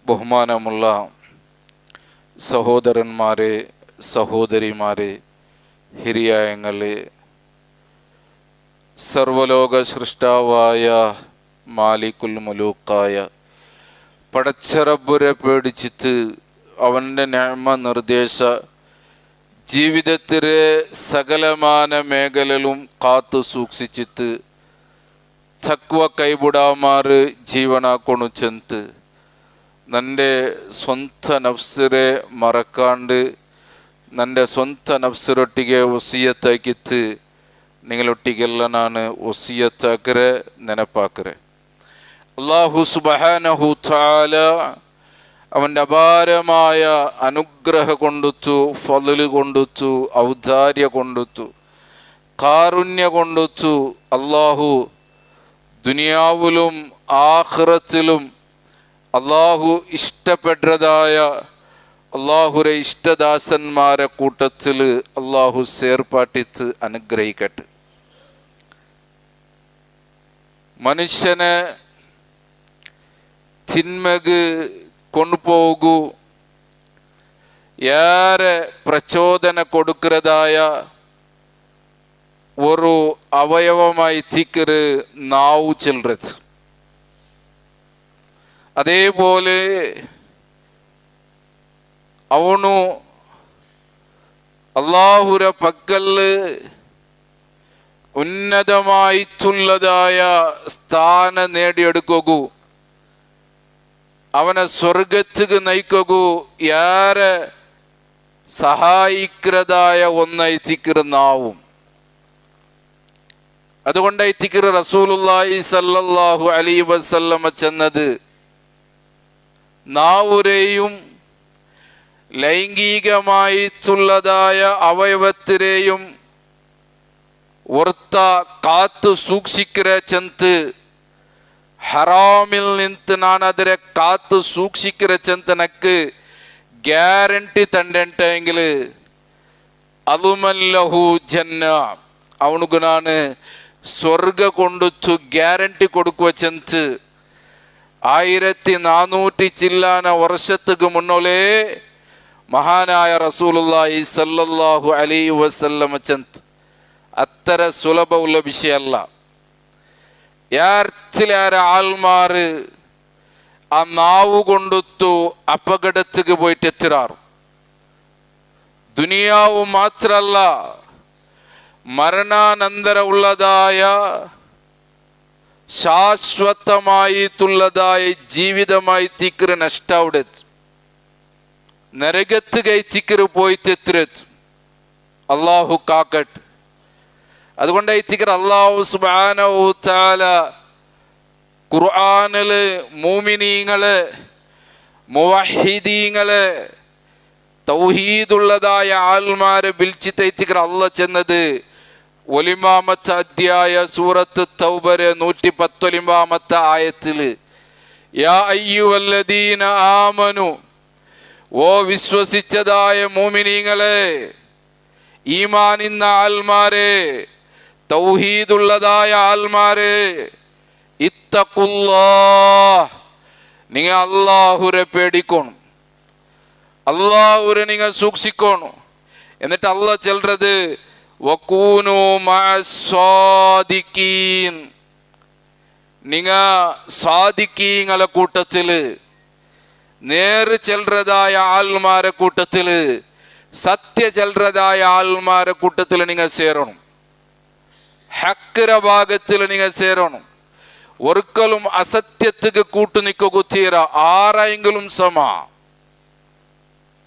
ബഹുമാനമുള്ള സഹോദരന്മാരെ, സഹോദരിമാരെ, ഹിരിയായങ്ങളെ, സർവലോക സൃഷ്ടാവായ മാലിക്കുൽ മുലൂക്കായ പടച്ചറബുരെ പേടിച്ചിട്ട് അവൻ്റെ നഅ്മ നിർദ്ദേശ ജീവിതത്തിലെ സകലമാന മേഖലയിലും കാത്തു സൂക്ഷിച്ചിട്ട് തക്വ ಕೈಬಿಡಾಮಾರು ಜೀವನ ಕೊಣುಚಂತು ನನ್ನ ಸ್ವಂತ ನಫ್ಸರೆ ಮറക്കാണ്ട് ನನ್ನ ಸ್ವಂತ ನಫ್ಸರೊಟ್ಟಿಗೆ ವಸಿಯತ್ತಾಕಿತ್ತು നിങ്ങളൊട്ടിಗೆಲ್ಲ ನಾನು ವಸಿಯತ್ತಾಕರೆ ನೆನಪಾಕರೆ. അല്ലാഹു സുബ്ഹാനഹു തആല അവൻ്റെ അപാരമായ അനുഗ്രഹ കൊണ്ടുത്തു, ഫളല് കൊണ്ടുത്തു, ഔദാര്യ കൊണ്ടുത്തു, കാരുണ്യ കൊണ്ടുത്തു. അല്ലാഹു ദുനിയാവിലും ആഖിറത്തിലും അള്ളാഹു ഇഷ്ടപ്പെട്ടതായ അള്ളാഹുരെ ഇഷ്ടദാസന്മാരെ കൂട്ടത്തിൽ അള്ളാഹു സേർപ്പാട്ടിച്ച് അനുഗ്രഹിക്കട്ടെ. മനുഷ്യനെ തിന്മക്ക് കൊണ്ടുപോകൂ ഏറെ പ്രചോദന കൊടുക്കുന്നതായ ഒരു അവയവമായി തിക്കറ് നാവു ചെല്ലുന്നത്. അതേപോലെ ಅವನು അള്ളാഹുര പക്കല് ഉന്നതമായിട്ടുള്ളതായ സ്ഥാനം നേടിയെടുക്കൂ, അവനെ സ്വർഗത്തിക്ക് നയിക്കൂ ഏറെ സഹായിക്കുന്നതായ ഒന്നായി തിക്കറുന്നാവും. അതുകൊണ്ടായി തിക്കറ് റസൂലുള്ളാഹി സല്ലല്ലാഹു അലൈഹി വസല്ലമ ചെന്നത് നാവുരെയും ലൈംഗികമായിട്ടുള്ളതായ അവയവത്തിനെയും ഓർത്ത കാത്തു സൂക്ഷിക്കുന്ന ചെന്ത് ഹറാമിൽ നിന്ന് ഞാൻ അതിരെ കാത്തു സൂക്ഷിക്കുന്ന ചെന്ത് എനിക്ക് ഗ്യാരണ്ടി തണ്ടെങ്കിൽ അതുമല്ലഹു ജന്ന, അവനുക്ക് ഞാൻ സ്വർഗ കൊണ്ടുത്തു ഗ്യാരണ്ടി കൊടുക്കുക ചെന്ത് 1400 ചില്ലാന വർഷത്തുക്ക് മുന്നോലേ മഹാനായ റസൂലുള്ളാഹി സല്ലല്ലാഹു അലൈഹി വസല്ലമ ചെന്ത്. അത്ര സുലഭമുള്ള വിഷയമല്ല. ചില ആൾമാർ ആ നാവ് കൊണ്ടുത്തു അപകടത്തിക്ക് പോയിട്ട് എത്തിറാറ്. ദുനിയാവ് മാത്രല്ല, മരണാനന്തര ഉള്ളതായ ശാശ്വതമായിട്ടുള്ളതായ ജീവിതമായി തിക്കറ് നഷ്ടാവിടത്ത്, നരകത്ത് കയറ്റിക്കറ് പോയിട്ട് എത്തിരത്ത്. അള്ളാഹു കാക്കട്ട്. അതുകൊണ്ട് എത്തിക്കറ് അള്ളാഹു സുബ്ഹാനഹു തആല ഖുർആനില് മുഅ്മിനീങ്ങളെ, മുവഹിദീങ്ങളെ, തൗഹീദുള്ളതായ ആൾമാരെ വിളിച്ചിട്ട് എത്തിക്കറ് അള്ളാഹ് ചെന്നത് ഒലിമാമത്തെ അധ്യായ സൂറത്ത് തൗബരെ 119 ആയത്തില് യാ അയ്യുഹല്ലദീന ആമനു, ഓ വിശ്വസിച്ചതായ മോമിനീങ്ങളെ, ഈമാനിന്ന ആൽമാരെ, തൗഹീദുള്ളതായ ആൽമാരെ, ഇത്തഖുല്ലാഹ്, നിങ്ങൾ അല്ലാഹുരെ പേടിക്കണം, അല്ലാഹുരെ നിങ്ങൾ സൂക്ഷിക്കണം. എന്നിട്ട് അല്ലാഹ് ചെല്ലുന്നത് വകൂനു മഅസ്സാദിഖീൻ, നിങ്ങ സാദിഖീങ്ങളെ കൂട്ടത്തില്, നേര് ചെല്ലുന്നതായ ആൾമാരെ കൂട്ടത്തില്, സത്യ ചെല്ലുന്നതായ ആൾമാരെ കൂട്ടത്തില് നിങ്ങൾ ചേരണം. ഹക്കിര ഭാഗത്തിൽ നിങ്ങൾ ചേരണം. ഒരിക്കലും അസത്യത്തിക്ക് കൂട്ടു നിൽക്കുക തീര ആരെങ്കിലും സമ.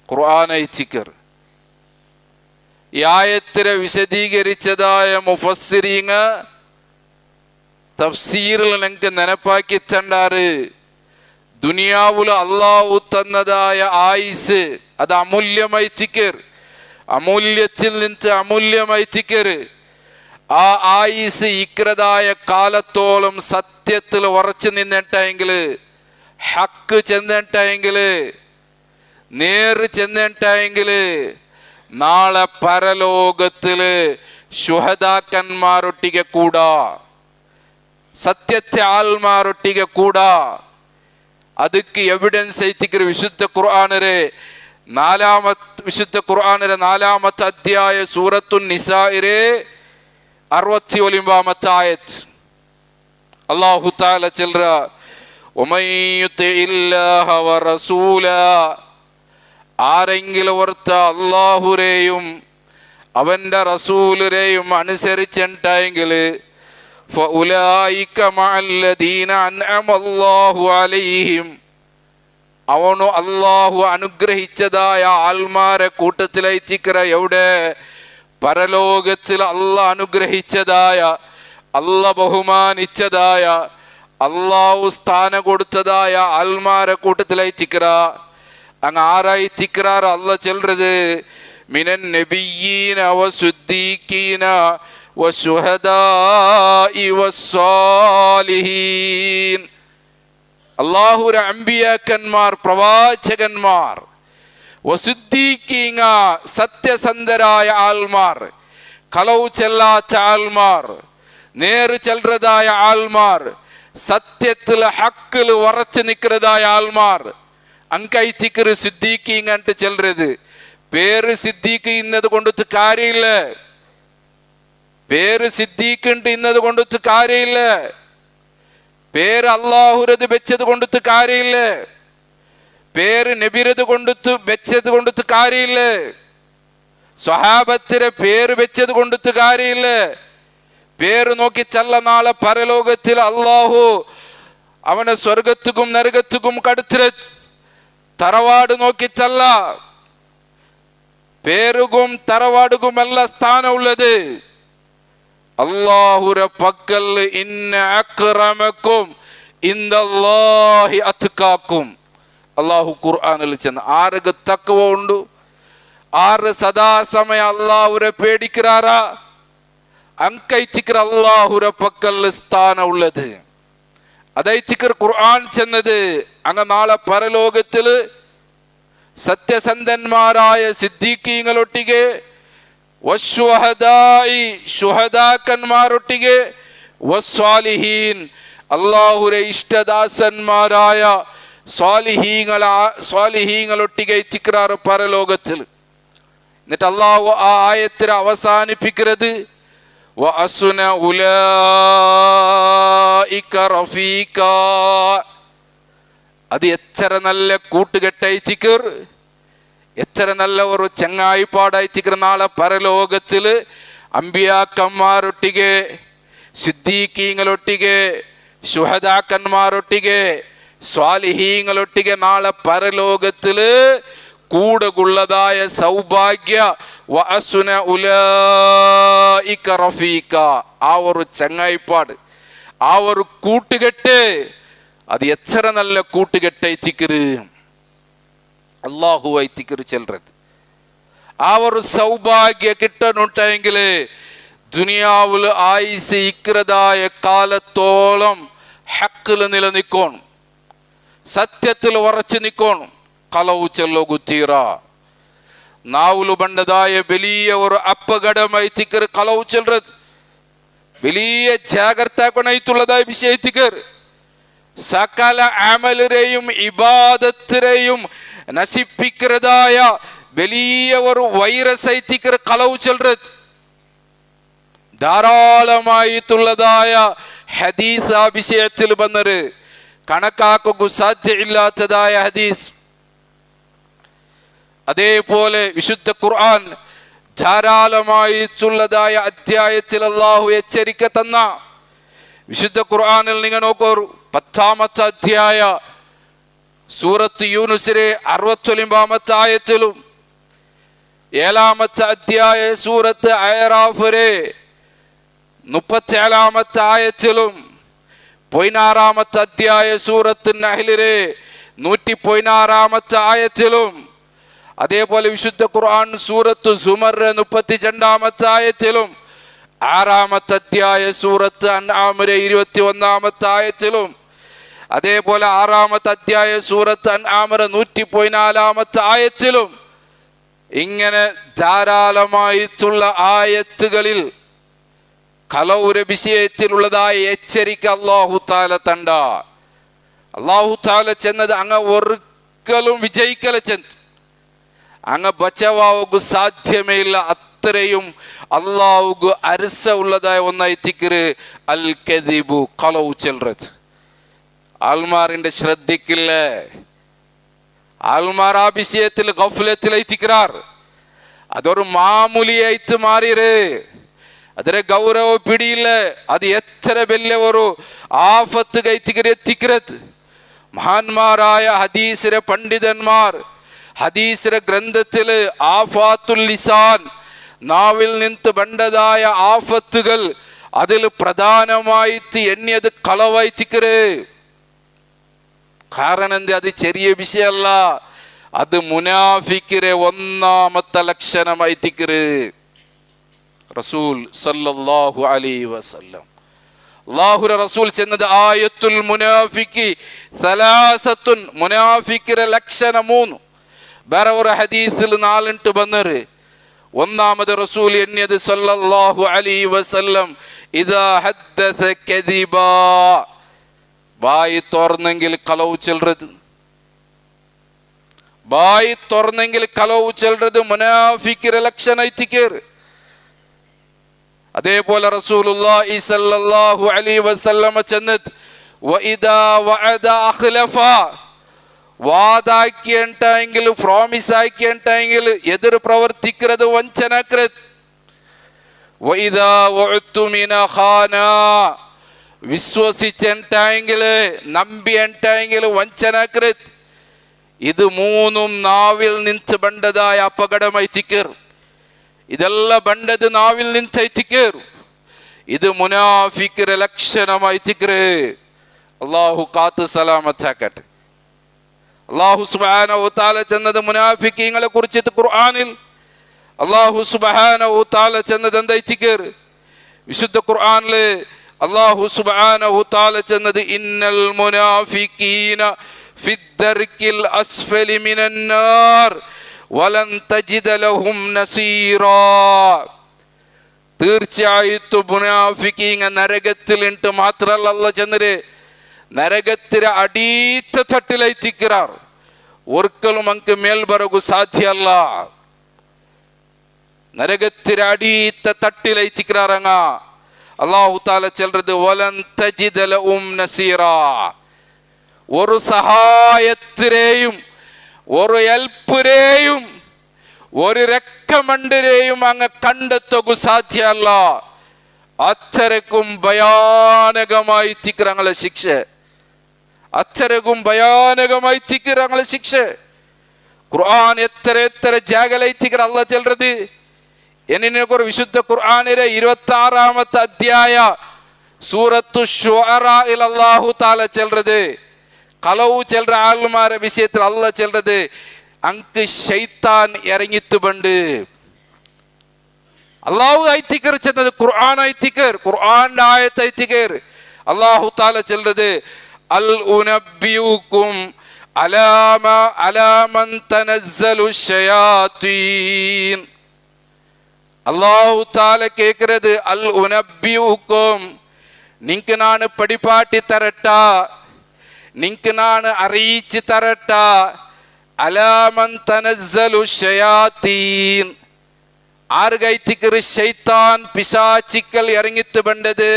ഖുർആനെ തിക്കർ ഈ ആയത്തിനെ വിശദീകരിച്ചതായ മുഫസ്സിരീങ്ങ തഫ്സീറിൽ നിങ്ങൾക്ക് നെനപ്പാക്കി തണ്ടാറ്. ദുനിയാവില് അള്ളാഹു തന്നതായ ആയുസ് അത് അമൂല്യമായി തിക്കർ, അമൂല്യത്തിൽ നിന്ന് അമൂല്യമായി തിക്കർ. ആ ആയുസ് ഇക്രതായ കാലത്തോളം സത്യത്തിൽ ഉറച്ചു നിന്നിട്ടെങ്കില്, ഹക്ക് ചെന്നിട്ടെങ്കില്, നേര് ചെന്നിട്ടെങ്കില്, നാളെ പരലോകത്തില് ശുഹദാക്കന്മാരൊട്ടിಗೆ കൂടാ, സത്യത്തെ ആൾമാരൊട്ടിಗೆ കൂടാ. ಅದಕ್ಕೆ ಎವಿಡೆನ್ಸ್ ಐತಿಕ್ರ ವಿಶುದ್ಧ ഖുർആനിലെ 4-ാമത്തെ അധ്യായ സൂറത്തു നിസാഇലെ 69-ാമത്തെ ആയത്ത് അല്ലാഹു തആല ചൊല്ലുക വമൻ യുതിഇല്ലാഹ വറസൂല ആരെങ്കിലും ഒരുത്ത അല്ലാഹുരെയും അവന്റെ റസൂലിനെയും അനുസരിച്ചിട്ടെങ്കിൽ ഫഉലൈക മഅല്ലദീന അൻഅമല്ലാഹു അലൈഹിം അവനു അല്ലാഹു അനുഗ്രഹിച്ചതായ ആൾമാരെ കൂട്ടത്തിലയച്ചിക്കറ എവിടെ പരലോകത്തിൽ അല്ലാഹ് അനുഗ്രഹിച്ചതായ അല്ലാഹ് ബഹുമാനിച്ചതായ അല്ലാഹു സ്ഥാനം കൊടുത്തതായ ആൾമാരെ കൂട്ടത്തിലയച്ചിക്കറ അങ്ങ് ആരായിച്ചിക്കറാർ അല്ലാഹ് ചൊല്ലുന്നത് മിനൻ നബിയ്യീന വസുദ്ദീഖീന വശുഹദാഇ വസ്സാലിഹീൻ അല്ലാഹുവിന്റെ അമ്പിയാക്കന്മാർ പ്രവാചകന്മാർ വസുദ്ദീഖീങ്ങ സത്യസന്ധരായ ആൾമാർ കളവ് ചെല്ലാത്ത ആൾമാർ നേര് ചെല്ലുന്നതായ ആൾമാർ സത്യത്തിൽ ഹക്കിൽ ഉറച്ചു നിൽക്കുന്നതായ ആൾമാർ അങ്കൈത്തിക്കറ് സിദ്ദീഖീങ്ങ എന്നിട്ട് ചെല്ലുന്നത് പേര് സിദ്ദീഖ് ഇന്നത് കൊണ്ടൊത്ത് കാര്യമില്ല പേര് സിദ്ദീഖ് ഇന്നത് കൊണ്ടൊത്ത് കാര്യമില്ല പേര് അള്ളാഹുരത് വെച്ചത് കൊണ്ടൊത്ത് കാര്യമില്ല പേര് നബിരത് കൊണ്ടൊത്ത് വെച്ചത് കൊണ്ടൊത്ത് കാര്യമില്ല സ്വഹാബത്തിരെ പേര് വെച്ചത് കൊണ്ടൊത്ത് കാര്യമില്ല പേര് നോക്കി ചല്ല നാളെ പരലോകത്തിൽ അള്ളാഹു അവനെ സ്വർഗത്തുക്കും നരകത്തുക്കും കടുത്തിര തറവാട് നോക്കി ചല്ല പേരുകും തറവാടുകും എല്ലാ സ്ഥാനമുള്ളത് അല്ലാഹുരെ പക്കൽ ഇന്ന അക്രമക്കും ഇൻദല്ലാഹി അത്ഖാക്കും അല്ലാഹു ഖുർആനിൽ ചെന്ന് ആർക്ക് തഖ്വ ഉണ്ട് ആര് സദാസമയം അല്ലാഹുരെ പേടിക്கிறாரா അങ്കൈത്തിക്കർ അല്ലാഹുരെ പക്കൽ സ്ഥാനം ഉള്ളത് അതൈത്തിക്കർ ഖുർആൻ ചെന്നത് അങ്ങ് നാളെ പരലോകത്തില് സത്യസന്ധന്മാരായ സിദ്ദീഖീങ്ങളൊട്ടിಗೆ ശുഹദാക്കന്മാരൊട്ടിಗೆ വസ്സാലിഹീൻ അല്ലാഹുരെ ഇഷ്ടദാസന്മാരായ സ്വാലിഹീങ്ങളൊട്ടിಗೆ ഇച്ചിക്கிறாർ പരലോകത്തിൽ എന്നിട്ട് അല്ലാഹു ആ ആയത്തിനെ അവസാനിപ്പിക്കുന്നത് വഅസ്ന ഉലൈക റഫീക അത് എത്ര നല്ല കൂട്ടുകെട്ടയച്ചിക്കർ എത്ര നല്ല ഒരു ചങ്ങായിപ്പാടയച്ചിക്കർ നാളെ പരലോകത്തില് അമ്പിയാക്കന്മാരൊട്ടിಗೆ സിദ്ദീഖീങ്ങളൊട്ടിಗೆ ശുഹദാക്കന്മാരൊട്ടിಗೆ സ്വാലിഹീങ്ങളൊട്ടിಗೆ നാളെ പരലോകത്തില് കൂടെയുള്ളതായ സൗഭാഗ്യ വഅസ്ന ഉലൈക റഫീക ആ ഒരു ചങ്ങായിപ്പാട് ആ ഒരു കൂട്ടുകെട്ട് അത് എത്ര നല്ല കൂട്ടുകെട്ടയച്ചിക്കറ് അല്ലാഹു ഐത്തിക്കറ് ചെല്ലുന്നത് ആ ഒരു സൗഭാഗ്യ കിട്ടണുണ്ടെങ്കിൽ ദുനിയാവിൽ ആയുസ് ഇക്കുന്നതായ കാലത്തോളം ഹക്കിൽ നിലനിൽക്കണം സത്യത്തിൽ ഉറച്ചു നിൽക്കണം കളവ് ചെല്ലോകുത്തീറ നാവുല് ബണ്ടതായ വലിയ ഒരു അപകടമായിത്തിക്കറ് കളവ് ചെല്ലുന്നത് വലിയ ജാഗ്രത കൊണായിട്ടുള്ളതായ വിഷയത്തിക്കർ സകല അമലിനെയും ഇബാദത്തിനെയും നശിപ്പിക്കുന്നതായ വലിയ ഒരു വൈറസ് ഐത്തിക്കർ കളവ് ചെല്ലുന്നത് ധാരാളമായിട്ടുള്ളതായ ഹദീസ് ആ വിഷയത്തിൽ വന്നത് കണക്കാക്കുക സാധ്യമില്ലാത്തതായ ഹദീസ് അതേപോലെ വിശുദ്ധ ഖുർആൻ ധാരാളമായിട്ടുള്ളതായ അധ്യായത്തിൽ അല്ലാഹു എച്ചരിക്ക തന്ന വിശുദ്ധ ഖുർആനിൽ നിങ്ങൾ നോക്കൂ 10-ാമത്തെ അധ്യായ സൂറത്ത് യൂനുസിലെ 69-ാമത്തെ ആയത്തിലും 7-ാമത്തെ അധ്യായ സൂറത്ത് അഅറാഫിലെ 37-ാമത്തെ ആയത്തിലും 16-ാമത്തെ അധ്യായ സൂറത്ത് നഹ്ലിലെ 116-ാമത്തെ ആയത്തിലും അതേപോലെ വിശുദ്ധ ഖുർആൻ സൂറത്ത് സുമർ 32-ാമത്തെ ആയത്തിലും 6-ാമത്തെ അധ്യായ സൂറത്ത് അൻആമിലെ 21-ാമത്തെ ആയത്തിലും അതേപോലെ 6-ാമത്തെ അധ്യായ സൂറത്ത് അൻആമിലെ 114-ാമത്തെ ആയത്തിലും ഇങ്ങനെ ധാരാളമായിട്ടുള്ള ആയത്തുകളിൽ കളവുര വിഷയത്തിലുള്ളതായ എച്ചരിക്ക അല്ലാഹു തആല തണ്ട അള്ളാഹു താല ചെന്നത് അങ്ങ ഒരിക്കലും വിജയിക്കല ചെന്ന് അങ്ങ ബച്ചവാവുക സാധ്യമേ ഇല്ല. അത്രയും അള്ളാഹുക്ക് അരസ ഉള്ളതായ ഒന്നായി തിക്കറ് അൽ കദിബു, കളവ് ചെല്ലത്. ആൾമാറിന്റെ ശ്രദ്ധിക്കില്ല, ആൾമാർ ആ വിഷയത്തിൽ ഗഫലത്തിലായി തിക്കറാർ. അതൊരു മാമൂലിയായിട്ട് മാറിയേ, ಅದರ ಗೌರವ ಪಿಡಿಯಿಲ್ಲ. ಅದು ಎಚ್ಚರ ಬೆಲ್ಲೆವರು ಆಫತ್ತು ಗೈತಿಗರೆ ಎತ್ತಿಕ್ರತ್. മഹാന്മാരായ ഹദീസിലെ പണ്ഡിതന്മാർ ഹദീസിലെ ഗ്രന്ഥത്തിൽ ആഫാത്തുൽ ലിസാൻ, നാവിൽ നിന്ന് ബണ്ടതായ ആഫത്തുകൾ അതിൽ പ്രധാനമായിട്ട് എണ്ണിയത് കളവായിത്തിക്കറ്. കാരണം എന്ത്? അത് ചെറിയ വിഷയമല്ല, അത് മുനാഫിക്കിറെ ഒന്നാമത്തെ ലക്ഷണമായിത്തിക്കറ്. റസൂൽ സല്ലല്ലാഹു അലൈഹി വസല്ലം, അല്ലാഹുവിന്റെ റസൂൽ ചെന്നത് ആയത്തുൽ മുനാഫിഖി സലാസത്തുൻ, മുനാഫിക്കിന്റെ ലക്ഷണം 3. വേറെ ഒരു ഹദീസിൽ 4 ബന്നറ്. ഒന്നാമത് റസൂൽ എണ്ണിയത് സല്ലല്ലാഹു അലൈഹി വസല്ലം ഇദാ ഹദ്ദസ കദിബാ, ബായി തുറന്നെങ്കിൽ കളവ് ചെല്ലത്. ബായി തുറന്നെങ്കിൽ കളവ് ചെല്ലത് മുനാഫിക്കിന്റെ ലക്ഷണായിത്തിക്കേറ്. അതേപോലെ റസൂലുള്ളാഹി സ്വല്ലല്ലാഹു അലൈഹി വസല്ലം ചെന്നത് വഇദാ വഅദ അഖ്ലഫ, വാദാക്കിയെങ്കിൽ പ്രോമിസ് ആക്കിയെങ്കിൽ എതിർ പ്രവർത്തിക്കുന്നത് വഞ്ചനക്കരുത്. വഇദാ വഅതുമിന ഖാന, വിശ്വസിച്ചെങ്കിൽ നമ്പിയെങ്കിൽ വഞ്ചനക്കരുത്. ഇത് 3ഉം നാവിൽ നിന്ന് ബണ്ടതായ അപകടമായി തിക്കർ. ഇതെല്ലാം ബണ്ടത് നാവിൽ നിന്ന് തിക്കർ. ഇത് മുനാഫിക്കിന്റെ ലക്ഷണമായി തിക്കറ്. അല്ലാഹു കാത്ത് സലാമത്താക്കട്ടെ. അല്ലാഹു സുബ്ഹാനഹു തആല ചെന്നത് മുനാഫിക്കീങ്ങളെ കുറിച്ചിട്ട് ഖുർആനിൽ അല്ലാഹു സുബ്ഹാനഹു തആല ചെന്നത് എന്തായി തിക്കർ? വിശുദ്ധ ഖുർആനില് അല്ലാഹു സുബ്ഹാനഹു തആല ചെന്നത് ഇന്നൽ മുനാഫിക്കീന ഫിദ്ദർക്കിൽ അസ്ഫലി മിനന്നാർ വലൻ തജിദ ലഹും നസീറാ. തീർച്ചയായിട്ടും മുനാഫിക്കീങ്ങ നരകത്തിലുണ്ട്. മാത്രല്ല അല്ലാഹു ചെന്നര് നരകത്തിലെ അടീത്ത തട്ടിലെത്തിക്കാർ. ഒരിക്കലും അങ്ക് മേൽ ബറകു സാധ്യമല്ല. നരകത്തിലെ അടീത്ത തട്ടിലെത്തിക്കാറങ്ങ അല്ലാഹു തആല ചെല്ലുന്നത് വലൻ തജിദ ലഹും നസീറാ. ഒരു സഹായത്തിനെയും ഒരു ഹെൽപ്പിനെയും ഒരു രക്കമണ്ടിനെയും അങ്ങ് കണ്ടെത്തുക സാധ്യമല്ല. അച്ചരക്കും ഭയാനകമായി തിക്കറങ്ങളെ ശിക്ഷ, അച്ചരക്കും ഭയാനകമായി തിക്കറങ്ങളെ ശിക്ഷ. ഖുർആൻ എത്ര ജാഗലായി തിക്കറ അല്ലാഹു ചെല്ലുന്നത്. എന്നിനൊരു വിശുദ്ധ ഖുർആനിലെ 26-ാമത്തെ അധ്യായ സൂറത്തു ശുഅറായിൽ അല്ലാഹു തആല ചെല്ലുന്നത് കളവ് ചെല്ലുന്ന ആൾമാരെ വിഷയത്തിൽ അല്ലാഹു ചെല്ലുന്നത് അങ്ക് ശൈത്താൻ ഇറങ്ങിത്ത് ബണ്ട്. അല്ലാഹു ഐത്തിക്കർ ചെന്നത് ഖുർആൻ ഐത്തിക്കർ, ഖുർആന്റെ ആയത്ത് ഐത്തിക്കർ. അല്ലാഹു തആല ചെല്ലുന്നത് അൽ ഉനബ്ബിയുകും അലാ മൻ തനസ്സലു ശയാതീൻ. അല്ലാഹു തആല കേൾക്കുന്നത് അൽ ഉനബ്ബിയുകും, നിങ്ങക്ക് നാണ് പടിപാട്ടി തരട്ടാ, നിങ്ങക്ക് നാണ് അറിയിച്ച് തരട്ടാ. അലാമൻ തനസ്സലു ശയാതീൻ, ആർഗൈത്തിക്കർ ശൈത്താൻ പിശാചിക്കൽ ഇറങ്ങിത്ത് ബണ്ടത്.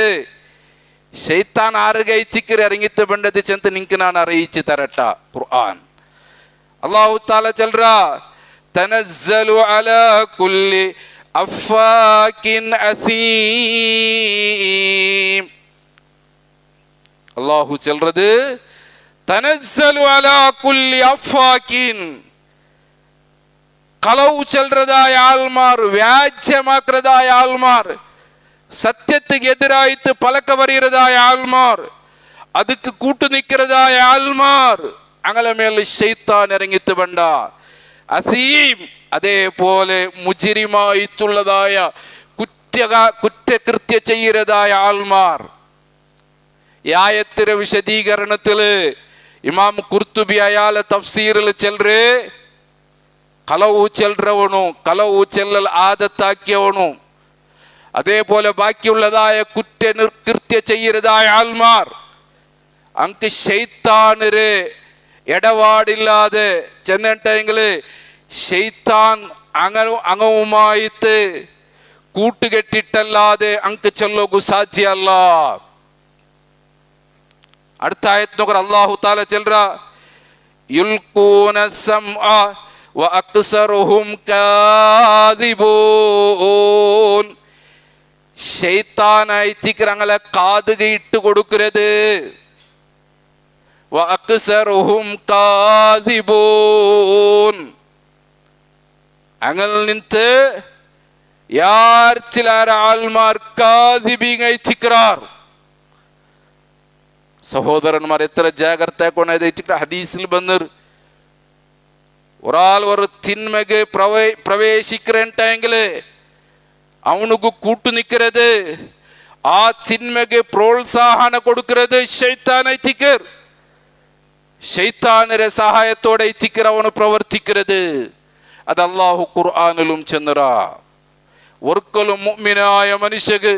ശൈത്താൻ ആർഗൈത്തിക്കർ ഇറങ്ങിത്ത് ബണ്ടത് ചെന്ന് നിങ്ങക്ക് നാണ് അറിയിച്ച് തരട്ടാ. ഖുർആൻ അല്ലാഹു തആല ചെൽറാ തനസ്സലു അലാ കുല്ലി അഫാകിൻ അസീം. അല്ലാഹു ചെൽറത് തനസ്സലു അലാ കുല്ലി അഫാകിൻ, കളവ് ചെല്ലുന്നതായ ആൾമാർ, വ്യാജ്യമാക്കുന്നതായ ആൾമാർ, സത്യത്തിക്ക് എതിരായിട്ട് പലക്ക പറയുന്നതായ ആൾമാർ, അതുക്ക് കൂട്ടുനിൽക്കുന്നതായ ആൾമാർ, അങ്ങനെ മേൽ ശൈത്താൻ ഇറങ്ങിത്ത് വേണ്ട. അസീം, അതേപോലെ മുജിരിമായിട്ടുള്ളതായ കുറ്റകൃത്യ ചെയ്യുന്നതായ ആൾമാർ. ഈ ആയത്തിന്റെ വിശദീകരണത്തില് ഇമാം ഖുർത്തുബി അയാളെ തഫ്സീറിൽ ചെല്ലറേ കളവ് ചെല്ലവണു, കളവ് ചെല്ലൽ ആദത്താക്കിയവണു, അതേപോലെ ബാക്കിയുള്ളതായ കൃത്യ ചെയ്യുന്നതായ ആൾമാർ, അങ്ക് ശൈത്താനൊരു ഇടപാടില്ലാതെ ചെന്നിട്ടെങ്കില് ശൈത്താൻ അങ്ങവുമായിട്ട് കൂട്ടുകെട്ടിട്ടല്ലാതെ അങ്ക് ചെല്ലോകു സാധ്യമല്ല. അടുത്ത ആയത്ത് നോക്കറ അല്ലാഹു തആല ചെൽറ യുൽഖൂന സമഅ വ അക്സറുഹും കാദിബൂൻ. ശൈത്താനായിത്തിക്ക് ഞങ്ങളെ കാതുക ഇട്ട് കൊടുക്കരുത്. വ അക്സറുഹും കാദിബൂൻ. അങ്ങൾ നിന്ത് യാർ ചിലർ ആൾമാർ കാദിബിങ്ങൈത്തിക്கிறாർ. സഹോദരന്മാർ എത്ര ജാഗ്രത ഹദീസിൽ ബന്നർ ഒരാൾ ഒരു തിന്മക്ക് പ്രവേശിக்கிறேன்ടെങ്കില് അവനുക്ക് കൂട്ടു നിൽക്കുന്നത്, ആ തിന്മക്ക് പ്രോത്സാഹന കൊടുക്കുന്നത് ശൈത്താനൈത്തിക്കർ. ശൈത്താനരെ സഹായത്തോടെ എത്തിക്കർ അവന് പ്രവർത്തിക്കുന്നത്. അത് അല്ലാഹു ഖുർആനിലും ചെന്നറ. ഒരിക്കലും മുഅ്മിനായ മനുഷ്യക്ക്,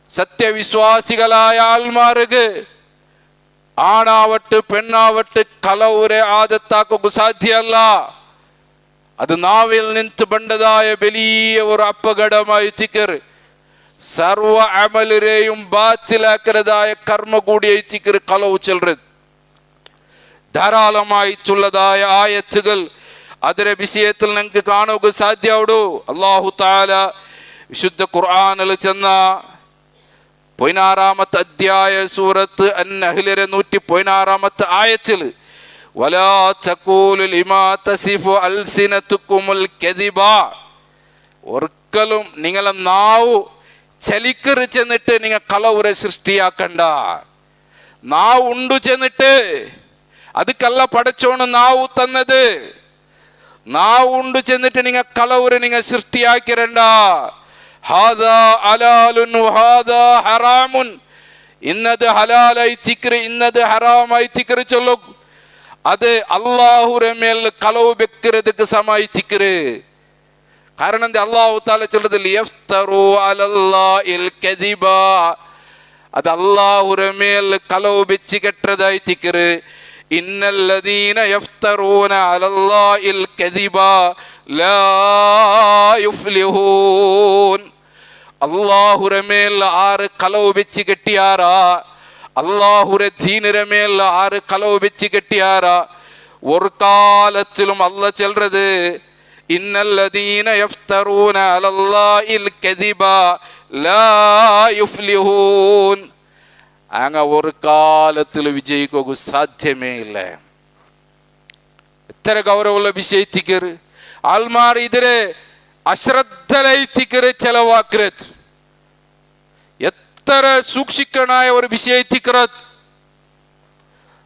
സത്യവിശ്വാസികളായ ആൾമാർക്ക് ആണാവട്ട് പെണ്ണാവട്ട് കലൗരെ ആദത്താക്കുക സാധ്യമല്ല. അത് നാവിൽ നിന്ന് ബണ്ടതായ വലിയ ഒരു അപകടമായി തിക്കർ. സർവ അമലരെയും ബാത്തിലാക്കുന്നതായ കർമ്മ കൂടിയായി തിക്കർ കലവ് ചെല്ലുന്നത്. ധാരാളമായിട്ടുള്ളതായ ആയത്തുകൾ അതിന്റെ വിഷയത്തിൽ നിങ്ങൾക്ക് കാണുക സാധ്യമാവൂ. അല്ലാഹു തആല വിശുദ്ധ ഖുർആനിൽ ചെന്ന 16-ാമത്തെ അധ്യായ സൂറത്ത് അൻ-നഹ്ലിലെ 116-ാമത്തെ ആയത്തിൽ വലാ തഖൂലു ലിമാ തസിഫു അൽസിനതുകുമുൽ കദിബ. ഒരിക്കലും നിങ്ങളെ നാവ് ചലിക്കറി ചെന്നിട്ട് നിങ്ങൾ കളവുരെ സൃഷ്ടിയാക്കണ്ട. നാവ് ഉണ്ടു ചെന്നിട്ട് അതുക്കല്ല പടച്ചോണ് നാവ് തന്നത്. നാവ് ഉണ്ടു ചെന്നിട്ട് നിങ്ങൾ കളവുരെ നിങ്ങൾ സൃഷ്ടിയാക്കിരണ്ട. ഹാദാ ഹലാലുൻ വഹാദാ ഹറാമുൻ. ഇന്നത് ഹലാലായി തിക്ര, ഇന്നത് ഹറാമായി തിക്ര ചൊല്ലു. അത് അല്ലാഹുരെ മേൽ കളവ് വെക്കുന്നതിക്ക് സമായി തിക്ര. കാരണം അല്ലാഹു തആല ചൊല്ലത് ലിയഫ്തറു അലല്ലാഹിൽ കദിബ. അത് അല്ലാഹുരെ മേൽ കളവ് വെച്ച് കെട്ടതായി തിക്ര. ഇന്നല്ലദീന യഫ്തറൂന അലല്ലാഹിൽ കദിബ ലാ യുഫ്ലിഹൂൻ. അല്ലാഹുരെ മേൽ ആര് കളവ് വെച്ച് കെട്ടിയാറാ, അല്ലാഹുരെ ദീനിരെ മേൽ ആര് കളവ് വെച്ച് കെട്ടിയാറാ, ഒരു കാലത്തിലും അല്ല ചെല്ലുന്നത് ഇന്നല്ലദീന യഫ്തറൂന അലല്ലാഹിൽ കദിബ ലാ യുഫ്ലിഹൂൻ. അങ്ങ ഒരു കാലത്തിൽ വിജയിക്കുക സാധ്യമേ ഇല്ല. എത്ര ഗൗരവമുള്ള വിഷയത്തിക്കർ ആൾമാർ ഇതിരെ അശ്രദ്ധലൈത്തിക്കർ ചെലവാക്കരുത്. എത്ര സൂക്ഷിക്കണായ ഒരു വിഷയത്തിക്കറത്.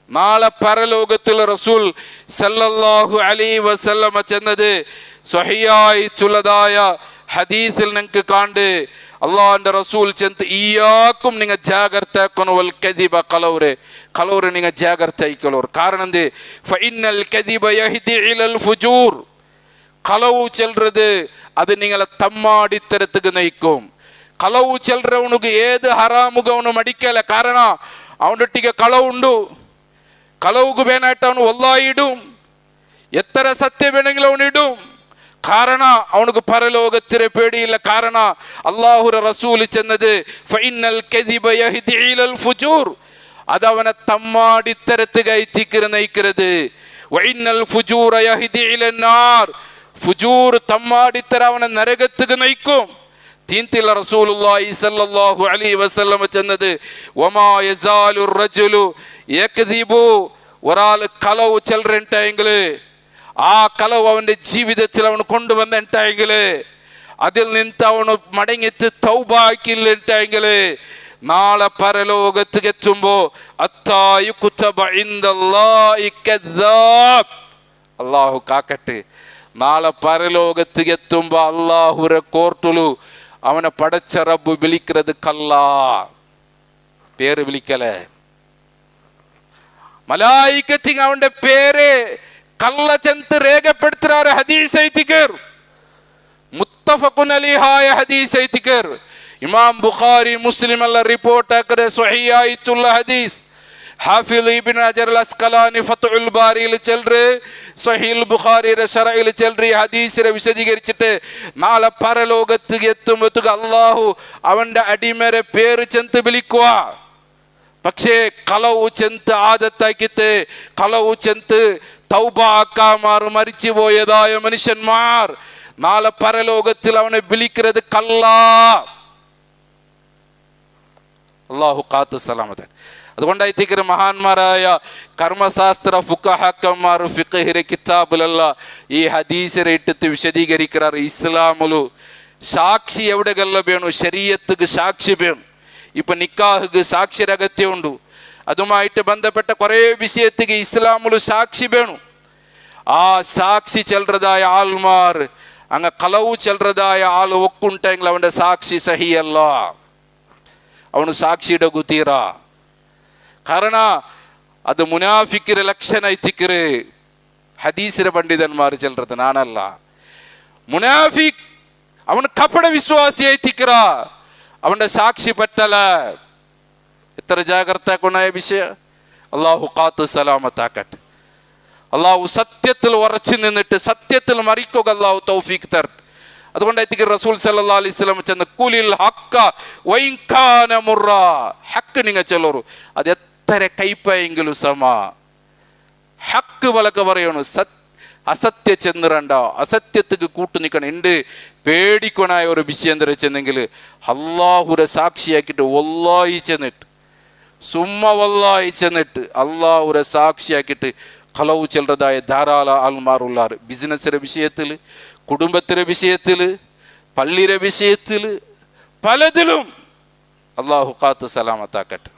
നാളെ പരലോകത്തിൽ റസൂൽ സല്ലല്ലാഹു അലൈഹി വസല്ലമ ചെന്നത് സ്വഹീഹായിട്ടുള്ളതായ ഹദീസിൽ നിങ്ങൾക്ക് കാണ്ട് അള്ളാഹുവിന്റെ റസൂൽ ചെന്ന് ഈയാക്കും നിങ്ങൾ ജാഗ്രത ആക്കണവൽ കദിബ കളൗരെ കളൗരെ നിങ്ങൾ ജാഗ്രത ആയിക്കോളൂർ. കാരണം എന്ത്? ഫഇന്നൽ കദിബ യഹ്ദി ഇലൽ ഫുജൂർ. കളവ് ചെല്ലുന്നത് അത് നിങ്ങളെ തമ്മാടിത്തരத்துக்கு നയിക്കും. കളവ് ചെല്ലുന്നവനുക്ക് ഏത് ഹറാമുക അവನು മടിക്കല. കാರಣ ಅವನೊಟ್ಟಿಗೆ കളവ് ಉಂಡು. കളവുക്ക് ಬೇನಾയിട്ട് ಅವನು ವಲ್ಲಾಹಿ ಇಡುം. എത്ര സത്യം വേണമെങ്കിലും അവൻ ഇടും. കാരണ അവനക്ക് പരലോകത്തിലെ പേടിയില്ല. കാരണ അല്ലാഹുവിന്റെ റസൂൽ ചെന്നത് ഫഇന്നൽ കദിബ യഹ്ദി ഇലൽ ഫുജൂർ. അത് അവനെ തമ്മാടിത്തരத்துக்கு നയിക്കുന്നത്. വഇന്നൽ ഫുജൂറ യഹ്ദി ഇലൻ നാർ. ഫുജൂർ തമ്മാടിത്തര അവനെ നരകத்துக்கு നയിക്കും. തീന്തില റസൂലുള്ളാഹി സ്വല്ലല്ലാഹു അലൈഹി വസല്ലം ചെന്നത് വമാ യസാലു റജുലു യക്ദിബു. ഒരാൾ കളവ് ചെല്ലുന്നുണ്ടെങ്കില് ആ കളവ് അവന്റെ ജീവിതത്തിൽ അവൻ കൊണ്ടുവന്നിട്ടെങ്കില് അതിൽ നിന്ന് അവന് മടങ്ങിത്ത് തൗബാക്കില്ലെങ്കില് നാളെ പരലോകത്ത് എത്തുമ്പോ അല്ലാഹു കാക്കട്ടെ. നാളെ പരലോകത്ത് എത്തുമ്പോ അല്ലാഹുരെ കോർട്ടുലു അവനെ പടച്ച റബ്ബ് വിളിക്കുന്നത് കല്ലാ പേര് വിളിക്കലേ. മലായികത്തിങ് അവന്റെ പേര് കള്ള ചെന്ന് രേഖപ്പെടുത്തുന്ന ഹദീസ് ഐതിക്കർ. മുത്തഫഖുൻ അലൈഹായ ഹദീസ് ഐതിക്കർ. ഇമാം ബുഖാരി മുസ്ലിം എല്ലാം റിപ്പോർട്ട് ആക്കിയ സ്വഹീഹായിട്ടുള്ള ഹദീസ്. ಹಾಫಿಜ್ ಇಬ್ನ್ ಹಜರ್ ಅಲ್ ಅಸ್ಕಲಾನಿ ഫത്ഹുൽ ബാരിയിൽ ചെല്ല്, സഹീഹ് ബുഖാരിയുടെ ശറഇൽ ചെല്ല്, ഹദീസിനെ വിശദീകരിച്ചിട്ട് നാളെ പരലോകത്ത് എത്തുമ്പോഴത്തേക്ക് അള്ളാഹു അവന്റെ അടിമരെ പേര് ചെന്ന് വിളിക്കുക. പക്ഷേ കളവ് ചെന്ന് ആദത്താക്കിയിട്ട് കളവ് ചെന്ന് തൗബ ആക്കാമാർ മരിച്ചു പോയതായ മനുഷ്യന്മാർ നാളെ പരലോകത്തിൽ അവനെ വിളിക്കുന്നത് കള്ളാ. അള്ളാഹു കാത്തു സലാമത്ത്. അതുകൊണ്ടായിത്തേക്ക് മഹാന്മാരായ കർമ്മശാസ്ത്ര ഫുഖഹാക്കന്മാർ ഫിഖഹിലെ കിതാബിലുള്ള ഈ ഹദീസിനെ ഇട്ടിട്ട് വിശദീകരിക്കാറ്. ഇസ്ലാമുലു സാക്ഷി എവിടെയെല്ലാം വേണം, ശരീഅത്തുക്ക് സാക്ഷി വേണം. ഇപ്പൊ നിക്കാഹുക്ക് സാക്ഷിയുടെ അഗത്യമുണ്ട്. അതുമായിട്ട് ബന്ധപ്പെട്ട കുറേ വിഷയത്തിക്ക് ഇസ്ലാമുലു സാക്ഷി വേണം. ആ സാക്ഷി ചെല്ലുന്നതായ ആൾമാർ അങ്ങ് കളവ് ചെല്ലുന്നതായ ആൾ ഒക്കുണ്ടെങ്കിൽ അവന്റെ സാക്ഷി സഹിയല്ല, അവന് സാക്ഷിയുടെ ഗുതീറ. കാരണ അത് മുനാഫിക്കിന്റെ ലക്ഷണ എത്തിക്കറ്. ഹദീസിലെ പണ്ഡിതന്മാർ ചെല്ലുന്നത് നാനല്ല. മുനാഫിക് അവൻ കപട വിശ്വാസി എത്തിക്കറ, അവന്റെ സാക്ഷി പറ്റല. എത്ര ജാഗ്രതക്കുണ്ടായ വിഷയം. അള്ളാഹു കാത്തു സലാമത്താക്കട്ടെ. അള്ളാഹു സത്യത്തിൽ ഉറച്ചു നിന്നിട്ട് സത്യത്തിൽ മറിക്കുക അള്ളാഹു തൗഫീഖ് തരട്ടെ. അതുകൊണ്ടായിരിക്കും റസൂൽ സല്ലല്ലാഹു അലൈഹി വസല്ലം ചെന്ന് കുലിൽ ഹക്ക വഇൻ കാന മുറ, ഹക്ക് നിങ്ങൾ ചെല്ലറു അത് എത്ര കൈപ്പെങ്കിലും സമ. ഹക്ക് വലക്ക പറയണു, അസത്യ ചെന്നിരണ്ട, അസത്യത്തിക്ക് കൂട്ടു നിൽക്കണം. ഉണ്ട് പേടിക്കണായ ഒരു വിഷയം ചെന്നെങ്കിൽ അള്ളാഹുരെ സാക്ഷിയാക്കിയിട്ട് വല്ലാഹി ചെന്നിട്ട് സുമ്മ വല്ലാഹി ചെന്നിട്ട് അള്ളാഹുരെ സാക്ഷിയാക്കിയിട്ട് കളവ് ചെല്ലുന്നതായ ധാരാളം ആൾമാരുള്ളാർ. ബിസിനസ്സിന്റെ വിഷയത്തിൽ, കുടുംബത്തിൻ്റെ വിഷയത്തിൽ, പള്ളിയുടെ വിഷയത്തിൽ, പലതിലും. അള്ളാഹു കാത്ത് സലാമത്താക്കട്ടെ.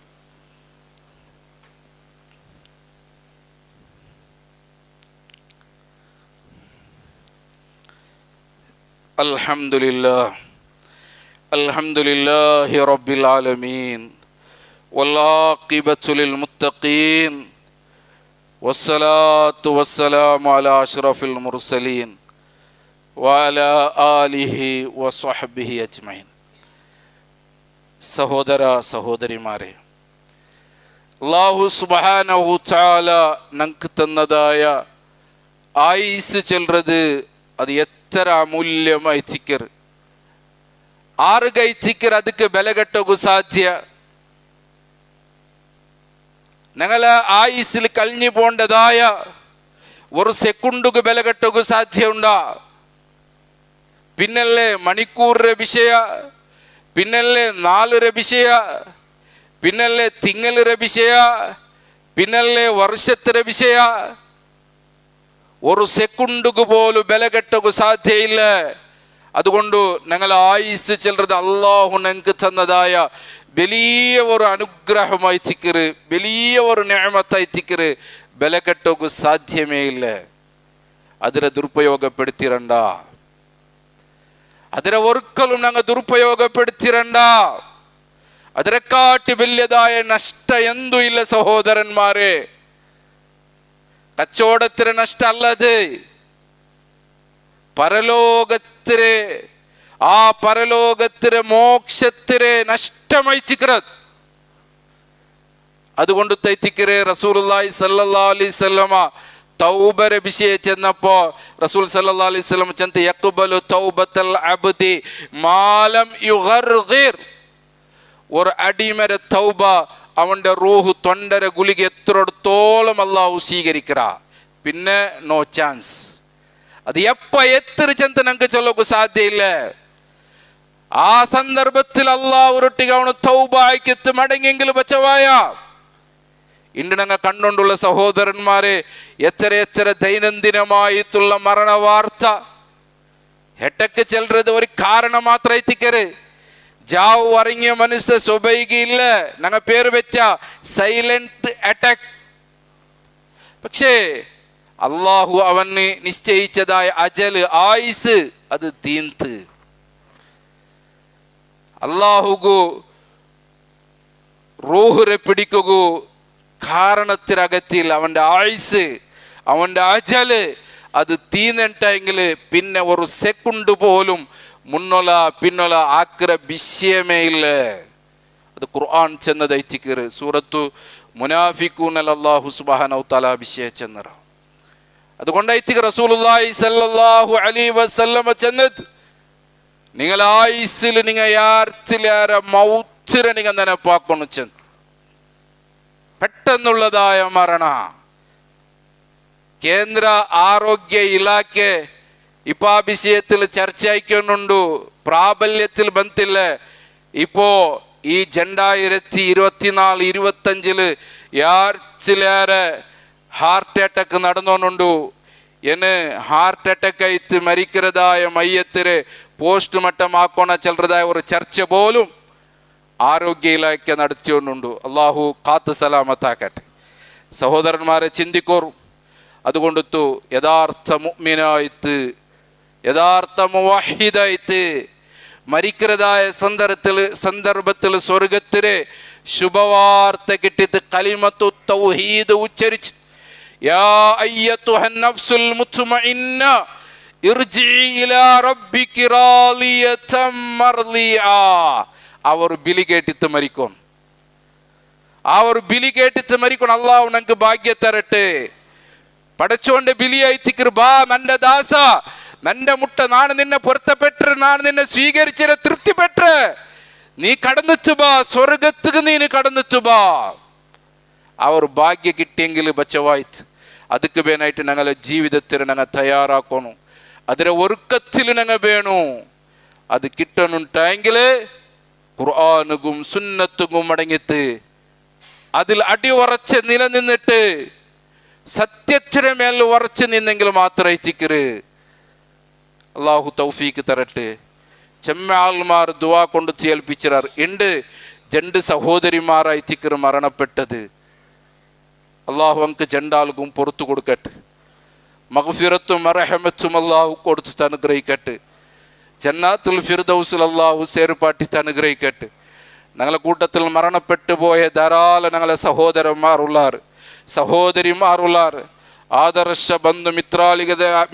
അൽഹംദുലില്ലാഹ് അൽഹംദുലില്ലാഹി റബ്ബിൽ ആലമീൻ വൽആഖിബത്തു ലിൽ മുത്തഖീൻ വസ്സലാത്തു വസ്സലാമു അലാ അഷ്റഫിൽ മുർസലീൻ വഅലാ ആലിഹി വസ്വഹ്ബിഹി അജ്മഈൻ. സഹോദര സഹോദരിമാരെ, അല്ലാഹു സുബ്ഹാനഹു തആല നമുക്ക് തന്നതായ ആയുസ് ചെല്ലുന്നത് അത് എത്ര അമൂല്യമായി ചിക്കർ. ആറ് കൈ ചിക്കർ ಅದಕ್ಕೆ ಬೆಲೆ ಕಟ್ಟೋಕು ಸಾಧ್ಯ. ഞങ്ങളെ ആയുസ്സിൽ കഴിഞ്ഞു പോണ്ടതായ ഒരു സെക്കൻഡുക്ക് ಬೆಲೆ ಕಟ್ಟೋಕು സാധ്യ ഉണ്ടാ. പിന്നല്ലേ മണിക്കൂറിന്റെ വിഷയ, പിന്നല്ലേ നാളിന്റെ വിഷയ, പിന്നല്ലേ തിങ്കളിന്റെ വിഷയ, പിന്നല്ലേ വർഷത്തിന്റെ വിഷയ. ഒരു സെക്കൻഡുക്ക് പോലും ಬೆಲೆ കെട്ടോക്ക് സാധ്യയില്ല. അതുകൊണ്ട് ഞങ്ങൾ ആയുസ് ചെല്ലുന്നത് അള്ളാഹു ഞങ്ങൾക്ക് തന്നതായ വലിയ ഒരു അനുഗ്രഹമായി തിക്കറ്, വലിയ ഒരു നിഅമത്തായി തിക്കറ്. ಬೆಲೆ കെട്ടോക്ക് സാധ്യമേ ഇല്ല. അതിനെ ദുരുപയോഗപ്പെടുത്തിരണ്ട, അതിനെ ഒരിക്കലും ഞങ്ങൾ ദുരുപയോഗപ്പെടുത്തിരണ്ട. അതിനെക്കാട്ടി വലിയതായ നഷ്ട എന്തും ഇല്ല സഹോദരന്മാരെ. കച്ചവടത്തിന് നഷ്ടമല്ലത്, പരലോകത്തിലെ ആ പരലോകത്തിലെ മോക്ഷത്തിലെ നഷ്ടമായി ചിക്കറത്. അതുകൊണ്ട് തൈത്തിക്കരെ റസൂലുള്ളാഹി സല്ലല്ലാഹു അലൈഹി വസല്ലമ തൗബരെ വിഷയം ചെന്നപ്പോ റസൂൽ സല്ലല്ലാഹു അലൈഹി വസല്ലം ചെന്ന് യഖ്ബലു തൗബത്തൽ അബ്ദി മാലം യുഗർഗിർ. ഒരു അടിമയുടെ തൗബ അവന്റെ റൂഹ് തൊണ്ടര ഗുളിക എത്രത്തോളം അള്ളാഹു സ്വീകരിക്കറ. പിന്നെ നോ ചാൻസ്. അത് എപ്പ എത്ര ചെന്ന് ഞങ്ങൾക്ക് ചൊല്ലക്ക് സാധ്യയില്ല. ആ സന്ദർഭത്തിൽ അള്ളാഹു ഒരൊട്ടിಗೆ അവನು തൗബ ആയിക്കെത്ത് മടങ്ങിയെങ്കിലും ബച്ചവായ. ഇന്ന് ഞങ്ങൾ കണ്ടുകൊണ്ടുള്ള സഹോദരന്മാരെ, എത്ര എത്ര ദൈനംദിനമായിട്ടുള്ള മരണ വാർത്ത ഹെട്ടക്ക് ചെല്ലുന്നത് ഒരു കാരണം മാത്രം എത്തിക്കര്. ജാവ് ഇറങ്ങിയ മനുഷ്യ സ്വഭൈകില്ല, ഞങ്ങൾ പേര് വെച്ച സൈലന്റ് അറ്റാക്ക്. പക്ഷേ അള്ളാഹു അവന് നിശ്ചയിച്ചതായ അജല് ആയുസ് അത് തീന്ത്. അള്ളാഹുഗു റൂഹുരെ പിടിക്കുകു കാരണത്തിനകത്തിൽ അവന്റെ ആയുസ്, അവന്റെ അജല് അത് തീന്നിട്ടെങ്കിൽ പിന്നെ ഒരു സെക്കൻഡ് പോലും മുന്നോല പിന്നോല ആക്കിற വിഷയമേ ഇല്ല. അത് ഖുർആൻ ചെന്നതയച്ചിക്കറ്. സൂറത്തു മുനാഫിഖൂനൽ അല്ലാഹു സുബ്ഹാനഹു തആല അഭിഷേചെന്നറ. അതുകൊണ്ടായിട്ട് റസൂലുള്ളാഹി സ്വല്ലല്ലാഹു അലൈഹി വസല്ലമ ചെന്നത് നിങ്ങൾ ആയുസ്സിൽ നിങ്ങൾ യാർത്തിലേറെ മൗത്തിനെ നിങ്ങൾ നെനപ്പാക്കുന്നു ചെന്ന്. പെട്ടെന്നുള്ളതായ മരണ. കേന്ദ്ര ആരോഗ്യ ഇലാഖೆ ഇപ്പൊ ആ വിഷയത്തിൽ ചർച്ചയായിക്കൊണ്ടുണ്ടു, പ്രാബല്യത്തിൽ ബന്ധില്ല. ഇപ്പോ ഈ 2024-25 യാർച്ചിലേറെ ഹാർട്ട് അറ്റാക്ക് നടന്നുകൊണ്ടുണ്ടു. എന്ന് ഹാർട്ട് അറ്റാക്ക് ആയിട്ട് മരിക്കുന്നതായ മയ്യത്തിരെ പോസ്റ്റ്മോർട്ടം ആക്കണ ചെല്ലതായ ഒരു ചർച്ച പോലും ആരോഗ്യ ഇലാഖ നടത്തിക്കൊണ്ടുണ്ട്. അള്ളാഹു കാത്ത് സലാമത്താക്കട്ടെ. സഹോദരന്മാരെ ചിന്തിക്കോറും. അതുകൊണ്ടു യഥാർത്ഥ മുഅ്മിനായിട്ട് യഥാർത്ഥ മുവഹിദായിട്ട് മരിക്കുന്നതായ സന്ദർഭത്തിൽ സ്വർഗത്തിലെ ശുഭവാർത്ത കിട്ടിയിട്ട് കലിമത്തു തൗഹീദ് ഉച്ചരിച്ച് യാ അയ്യത്തുഹൻ നഫ്സുൽ മുത്മഇന്ന ഇർജിഇ ഇലാ റബ്ബികി റാളിയതൻ മർളിആ. അവർ ബിലി കേട്ടിട്ട് മരിക്കും. അള്ളാഹു നമുക്ക് ഭാഗ്യ തരട്ടെ. പടച്ചോന്റെ ബിലിയായിട്ട് ബാ നന്റെ ദാസ, നന്റെ മുട്ട നാണ് നിന്നെ പൊരുത്തപ്പെട്ട്, നാണ് നിന്നെ സ്വീകരിച്ച തൃപ്തിപ്പെട്ട് നീ കടന്നിട്ട് ബാ, സ്വർഗത്തുക്ക് നീ കടന്നിട്ട് ബാ. അവർ ഭാഗ്യ കിട്ടിയെങ്കിൽ ബച്ചവായിട്ട് ಅದಕ್ಕೆ ಬೇನಾയിട്ട് ഞങ്ങളെ ജീവിതത്തിൽ ഞങ്ങൾ തയ്യാറാക്കണം. അതിലെ ഒരുക്കത്തിൽ ഞങ്ങൾ വേണു. അത് കിട്ടണുണ്ടെങ്കിൽ ഖുർആനുകും സുന്നത്തുകും അടങ്ങിത്ത് അതിൽ അടിയുറച്ച് നിലനിന്നിട്ട് സത്യത്തിന് മേൽ ഉറച്ചു നിന്നെങ്കിൽ മാത്രമേ ചിക്കറ്. അള്ളാഹു തൗഫീക്ക് തരട്ടെ. ചെമ്മ ആൾമാർ ദുആ കൊണ്ട് ഏൽപ്പിച്ചാർ. ഉണ്ട് 2 സഹോദരിമാരായി ചിക്കർ മരണപ്പെട്ടത്. അള്ളാഹു നമുക്ക് രണ്ടാൾക്കും പുറത്തു കൊടുക്കട്ടെ. മഗ്ഫിറത്തും മർഹമത്തും അള്ളാഹു കൊടുത്ത് അനുഗ്രഹിക്കട്ടെ. ജന്നാത്തുൽ ഫിർദൗസിൽ അള്ളാഹു സേർപ്പാട്ടി അനുഗ്രഹിക്കട്ടെ. ഞങ്ങളെ കൂട്ടത്തിൽ മരണപ്പെട്ടു പോയ ധാരാളം ഞങ്ങളെ സഹോദരിമാറുള്ളാർ, ആദർശ ബന്ധു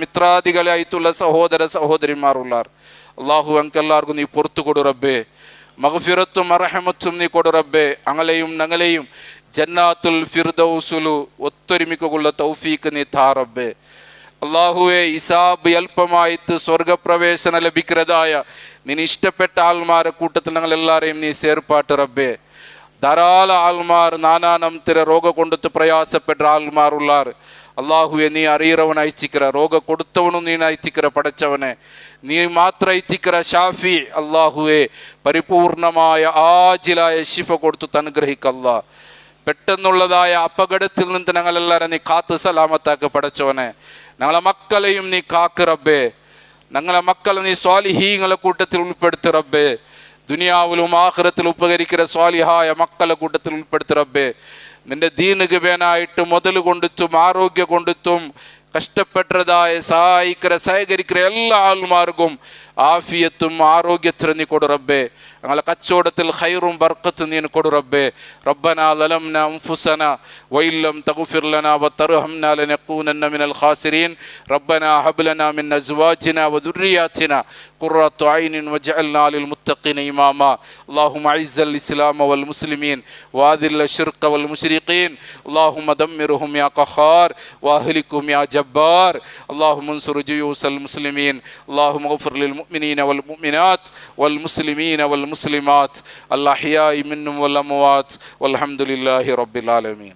മിത്രാദികളായിട്ടുള്ള സഹോദരിമാറുള്ളാർ. അള്ളാഹു ഞങ്ങൾക്കെല്ലാവർക്കും നീ പുറത്തു കൊടു റബ്ബേ. മഗ്ഫിറത്തും മർഹമത്തും നീ കൊടു റബ്ബേ. ഞങ്ങളെയും ജന്നാത്തുൽ ഫിർദൗസുലു ഒത്തൊരുമിക്കുള്ള തൗഫീക്ക് നീ താ റബ്ബേ. അള്ളാഹുവെ ഹിസാബ് അല്പമായിട്ട് സ്വർഗപ്രവേശനം ലഭിക്കുന്നതായ നിന് ഇഷ്ടപ്പെട്ട ആൾമാരെ കൂട്ടത്തിൽ ഞങ്ങളെല്ലാവരെയും നീ സേർപ്പാട്ട് റബ്ബേ. ധാരാളം ആൾമാർ നാനാനംതര രോഗ കൊണ്ടത്ത് പ്രയാസപ്പെട്ട ആൾമാറുള്ളാർ. അള്ളാഹുവെ നീ അറിയറവൻ അയച്ചിക്കറ, രോഗ കൊടുത്തവനും നീ അയച്ചിക്കറ. പടച്ചവനെ നീ മാത്രം അയച്ചിക്കറ ഷാഫി. അള്ളാഹുവെ പരിപൂർണമായ ആജിലായ ശിഫ കൊടുത്തു അനുഗ്രഹിക്കല്ല. പെട്ടെന്നുള്ളതായ അപകടത്തിൽ നിന്ന് ഞങ്ങളെല്ലാവരും നീ കാത്ത് സലാമത്താക്ക് പടച്ചവനെ. ഞങ്ങളെ മക്കളെയും നീ കാക്ക് റബ്ബേ. ഞങ്ങളെ മക്കളെ നീ സ്വാലിഹീങ്ങളെ കൂട്ടത്തിൽ ഉൾപ്പെടുത്തി റബ്ബേ. ദുനിയാവിലും ആഖിറത്തിലും ഉപകരിക്കുന്ന സ്വാലിഹായ മക്കളെ കൂട്ടത്തിൽ ഉൾപ്പെടുത്തി റബ്ബേ. നിന്റെ ദീനുക വേനായിട്ട് മുതൽ കൊണ്ടിട്ടും ആരോഗ്യം കൊണ്ടിട്ടും കഷ്ടപ്പെട്ടതായ സഹകരിക്കുന്ന എല്ലാ ആൾമാർക്കും ആഫിയത്തും ആരോഗ്യത്തിനും നീ കൊടു റബ്ബേ. ഞങ്ങളെ കച്ചവടത്തിൽ ഖൈറും ബർക്കത്തും നീ കൊടു റബ്ബേ. റബ്ബനാ ലലംനാ അൻഫുസനാ വഇല്ലം തഗ്ഫിർ ലനാ വതർഹംനാ ലനകൂനന്ന മിനൽ ഖാസിരീൻ. റബ്ബനാ ഹബ് ലനാ മിൻ അസ്വാജിനാ വദുർരിയാതിനാ ഖുർറത അയ്നിൻ വജഅൽനാ ലിൽ മുത്തഖീന ഇമാമാ. അല്ലാഹുമ്മ അഇസ്സൽ ഇസ്ലാമ വൽ മുസ്ലിമീൻ വഅദിൽ ശിർക വൽ മുശ്രിഖീൻ. അല്ലാഹുമ്മ ദമ്മിർഹും യാ ഖഹാർ വഅഹ്ലികും യാ ജബ്ബാർ. അല്ലാഹുമ്മ അൻസുർ ജുയൂസൽ മുസ്ലിമീൻ. അല്ലാഹുമ്മഗ്ഫിർ ലിൽ മുഅ്മിനീന വൽ മുഅ്മിനാത്ത് വൽ മുസ്ലിമീന വൽ മുസ്ലിമാത്ത് അൽ അഹ്യാഇ മിൻഹും വൽ അംവാത്ത് വൽഹംദുലില്ലാഹി റബ്ബിൽ ആലമീൻ.